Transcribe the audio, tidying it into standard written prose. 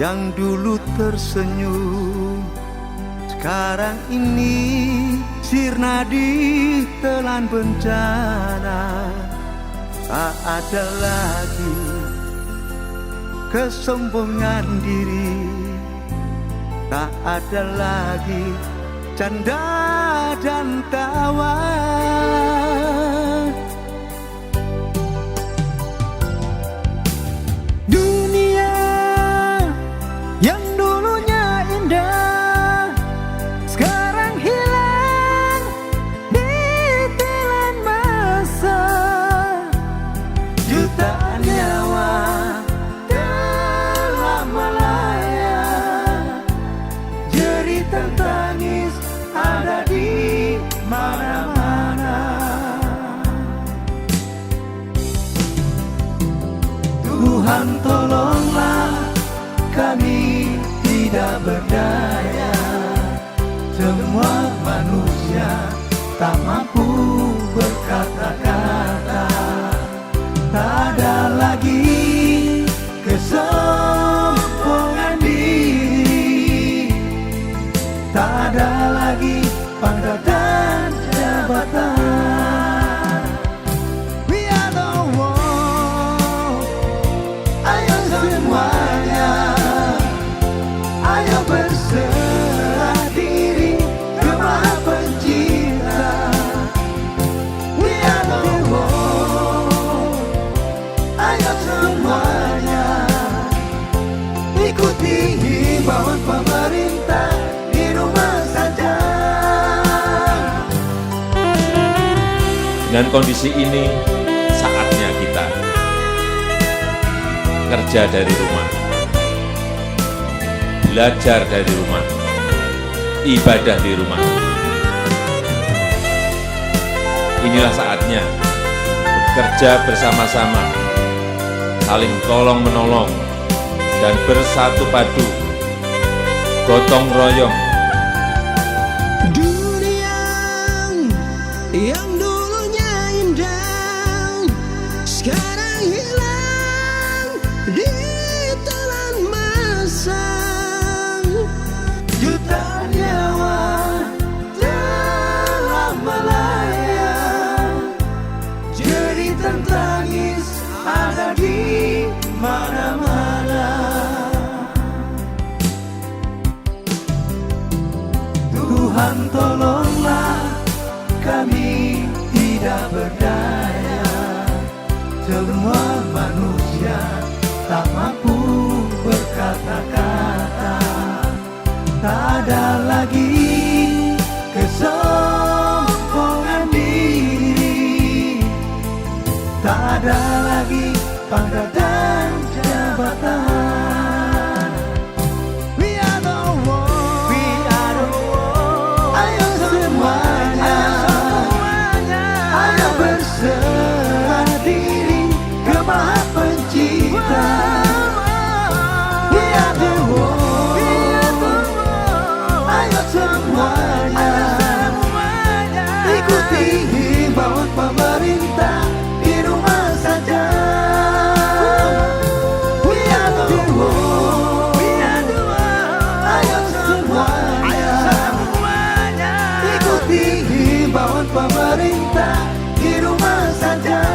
yang dulu tersenyum, sekarang ini sirna ditelan bencana. Tak ada lagi kesombongan diri, tak ada lagi canda dan tawa. Dunia yang dulunya indah sekarang hilang ditelan masa. Jutaan nyawa telah melayang, jeritan tangis ada di mana-mana. Tuhan tolonglah kami tidak berdaya, semua manusia tak mampu berkata-kata. Tak ada lagi kesombongan diri, tak ada lagi pangkat dan jabatan. We are the world, ayo semuanya, ayo berserah diri ke Maha Pencipta. We are the world, ayo semuanya, ikuti himbauan pemerintah, di rumah saja. Dengan kondisi ini, saatnya kita kerja dari rumah, belajar dari rumah, ibadah di rumah. Inilah saatnya bekerja bersama-sama, saling tolong-menolong, dan bersatu padu, gotong royong. Dunia yang dulunya indah sekarang hilang ditelan masa. Jutaan nyawa telah melayang, jeritan tangis ada di mana-mana. Tuhan tolonglah kami tidak berdaya, semua manusia tak mampu berkata-kata. Tak ada lagi kesombongan diri, tak ada lagi pangkat dan jabatan. We are the world, we are the world, ayo semuanya, ayo berserah diri ke Maha Pencipta. We are the world, ayo semuanya, ikuti himbauan pemerintah, di rumah saja. We are the world, ayo semuanya, ikuti himbauan pemerintah, di rumah saja.